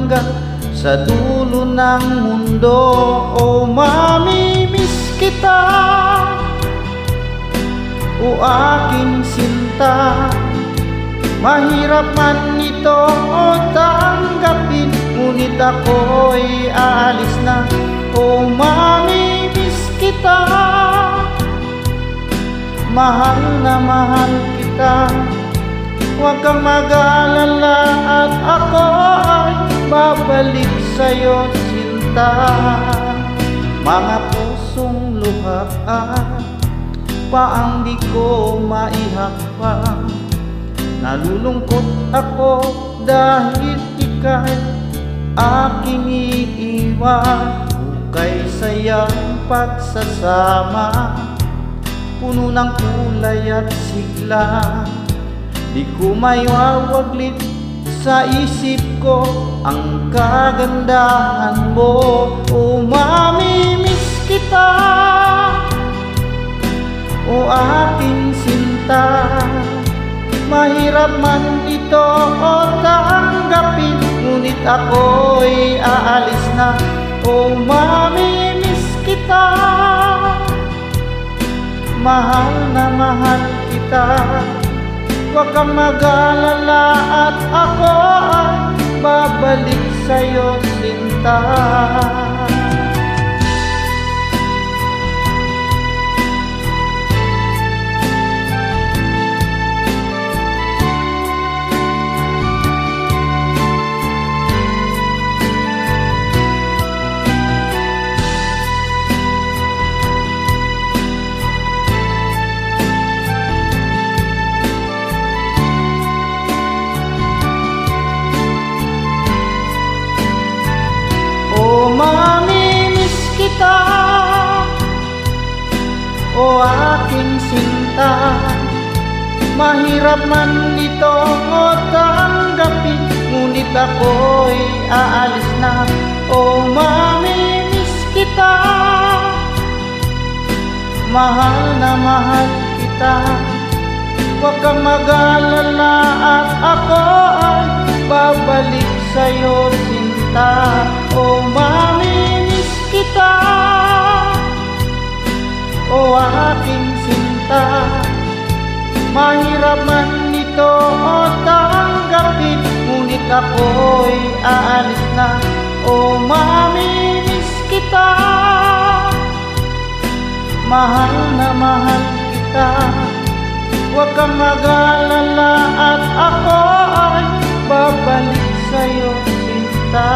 hanggang sa dulo ng mundo. O mamimiss kita, o aking sinta. Mahirap man ito tanggapin, ngunit ako'y aalis na. O mamimiss kita, mahal na mahal kita. Huwag kang mag-alala at ako ay babalik sa'yo, sinta. Mga pusong luhaan pa ang di ko maihakbang. Nalulungkot ako dahil ika'y aking iiwan. Hukay sayang pagsasama, puno ng kulay at sigla. Di ko maiwawaglit sa isip ko ang kagandahan mo. O mamimiss kita, o aking sinta. Mahirap man ito tanggapin, ngunit ako'y aalis na. O mamimiss kita, mahal na mahal kita. Huwag kang mag-alala at ako ay babalik sa'yo, sinta. Mamimiss kita, o aking sinta. Mahirap man ito tanggapin, ngunit ako'y aalis na. O mamimiss kita, mahal na mahal kita. Huwag kang mag-alala at ako ay babalik sa'yo, sinta. O mamimiss kita, o aking sinta. Mahirap man ito tanggapin, ngunit ako'y aalis na. O mamimiss kita, mahal na mahal kita. Huwag kang mag-alala at ako ay babalik sa'yo, sinta.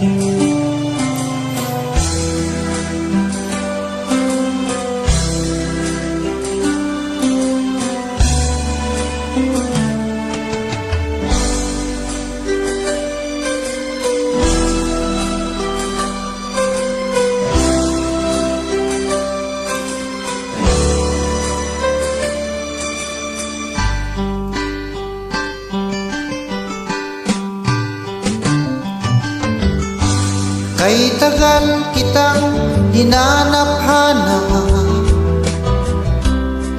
Kay tagal kitang hinanap-hanap,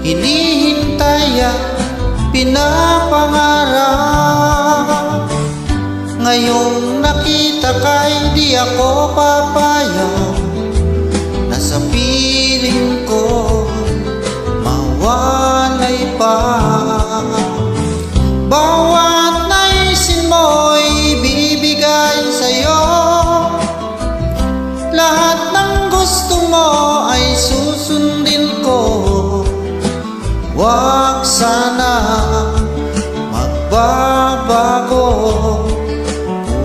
hinihintay at pinapangarap. Ngayong nakita kay di ako papayag na sa piling ko mawalay pa. Bawat naisin mo'y bibigay sa'yo, lahat ng gusto mo ay susundin ko. Huwag sana magbabago,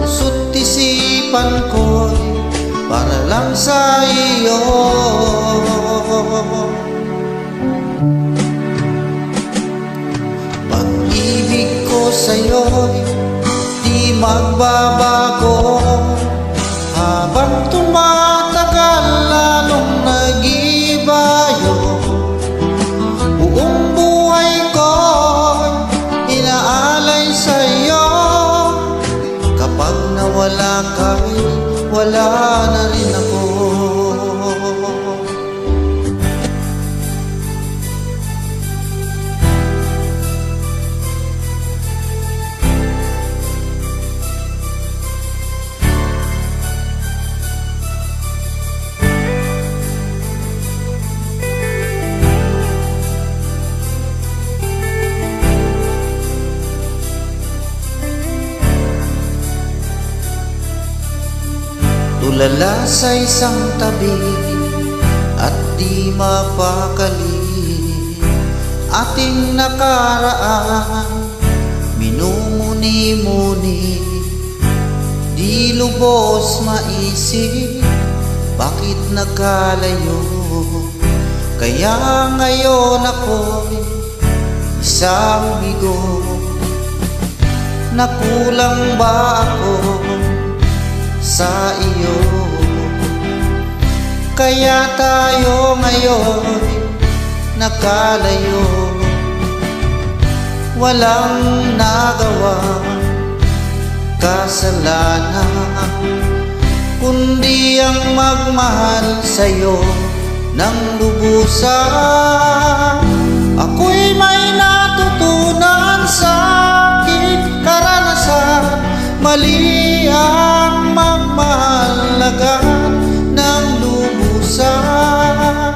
puso't isipan ko'y para lang sa iyo. Pag-ibig ko sa'yo'y di magbabago, habang tumatagal lalong nag-ibayo. Buong buhay ko inaalay sa'yo, kapag nawala ka'y wala na rin ako. Tulala sa isang tabi at di mapakali, ating nakaraan minumuni-muni. Di lubos maisip bakit nagkalayo, kaya ngayon ako'y isang bigo. Nakulang ba ako sa iyo, kaya tayo ngayon nakalayo? Walang nagawa kasalanan, kundi ang magmahal sa'yo ng lubusan. Ako'y may natutunan sa aking karanasan, mali ang magmahal agad ng lubusan.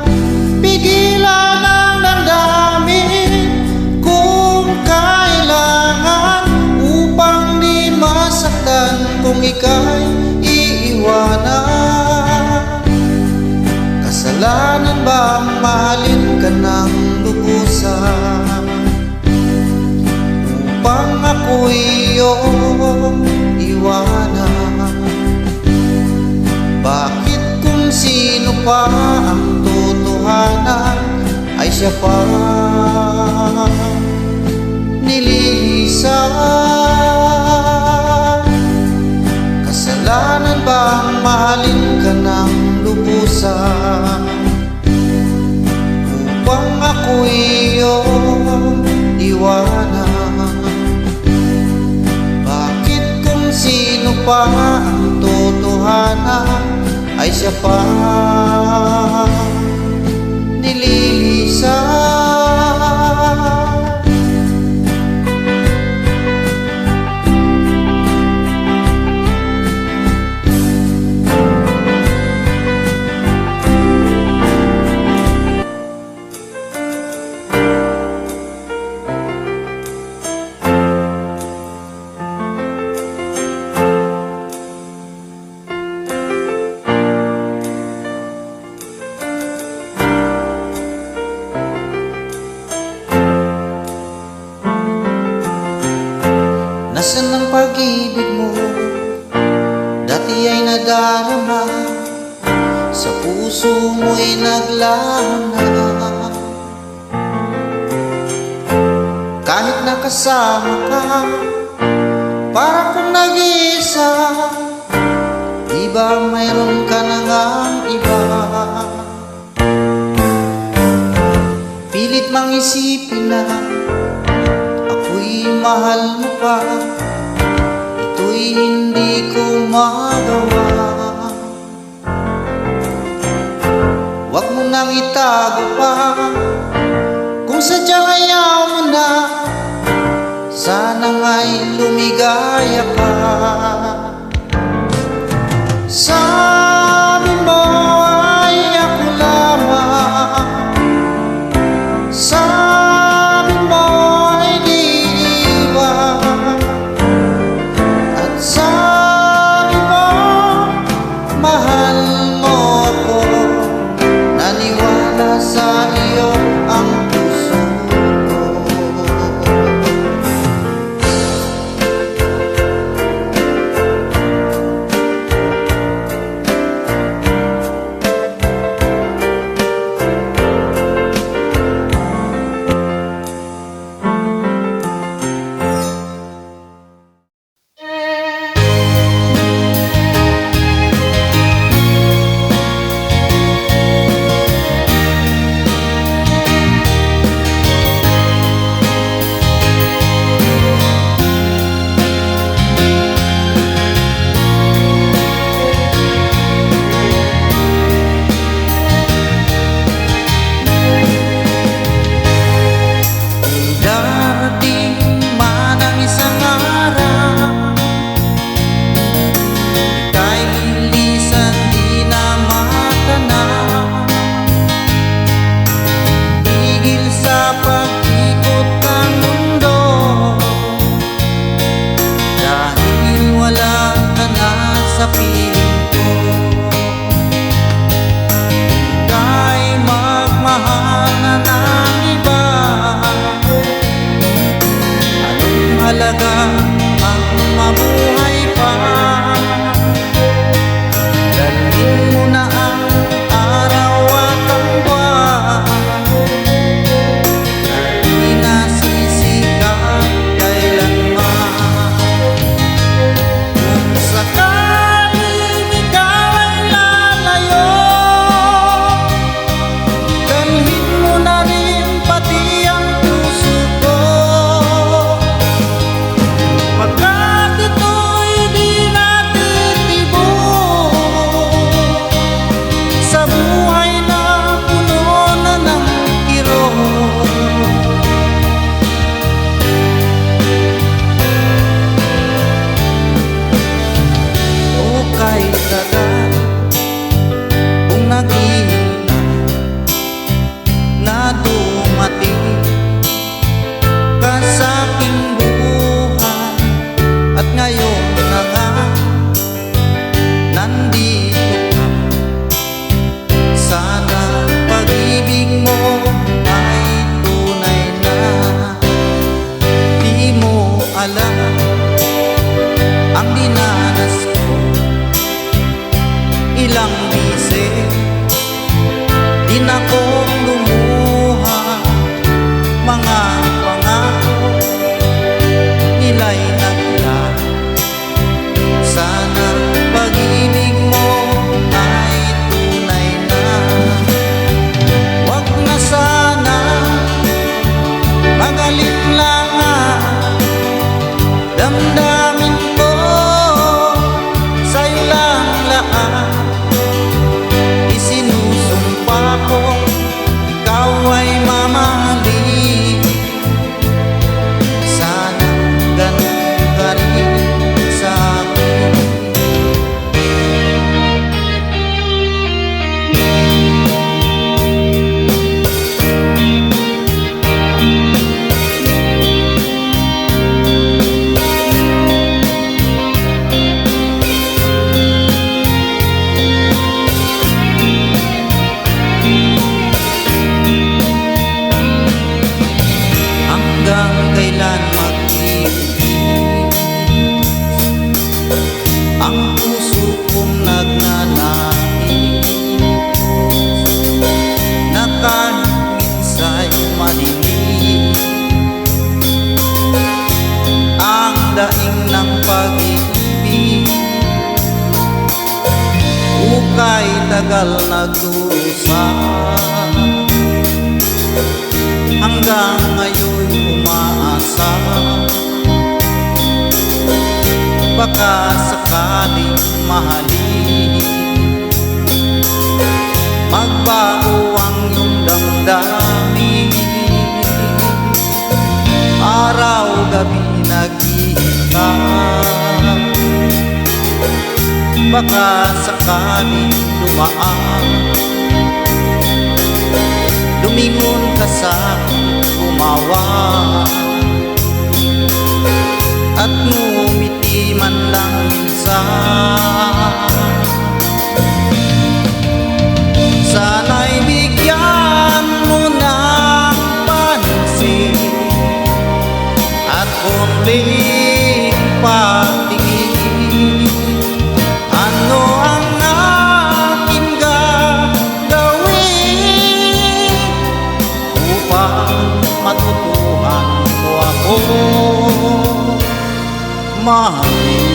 Pigilan ang damdamin kung kailangan, upang di masaktan kung ika'y iiwanan. Kasalanan bang mahalin ka ng lubusan, upang ako'y iyong iwanan? Bakit kung sino pa ang totohanan ay siya pa nililisan? Kasalanan bang mahalin ka ng lubusan, upang ako'y iyong iwanan? Bakit kung sino pa ang totohanan ay siya pa nililisan? Nasaan ang pag-ibig mo? Dati di ay nadarama, sa puso mo'y naglana. Kahit nakasama ka, para kung nag-iisa, di ba mayroon ka na ngang iba? Pilit mang isipin na ako'y mahal mo pa, ito'y hindi ko magawa. Huwag mo nang itago pa, kung sadyang ayaw mo na, sana nga'y lumigaya ka. Sabi mo ay ako lamang, sabi mo ay di iba, at sabi mo mahal mo ako, naniwala sa iyo ang puso ko. Halaga ang mabuhay pa, dalhin mo na ang araw at ang buwan, di nasisikat kailanman. Kung sakaling ikaw ay lalayo, dalhin mo na rin pati ang puso ko. Pagkat ito'y di natitibok sa buhay na puno na ng kirot. O kay tagal kung naghihintay na dumating ka sa aking buhay, at ngayon na nga nandito ka. Sana pag-ibig mo ay tunay na. Di mo alam ang dinanas ko, ilang bisis din akong lumuha. Mga pangako nila'y naglaho. Sana pag-ibig mo ay tunay na. Huwag na sana mag-alinlangan, damdamin ko sa'yo lang lahat. Isinusumpa ko ikaw ay mamahalin. Sana ganun ka rin sa akin. Hanggang kailan mag-ibig ang puso pusong nagnanais na kahit minsa'y madilim ang daing ng pag-ibig, ukay tagal nagdusa, hanggang ngayon umaasa, baka sakaling mahalin, magbago ang iyong damdamin. Araw-gabi nag-iikap, baka sakaling dumaan, lumingon ka sa gumawa at ngumiti man lang minsan. Sana'y bigyan mo ng pansin at konting patingin. Ano ang aking gagawin upang matutuhan mo ako mahalin?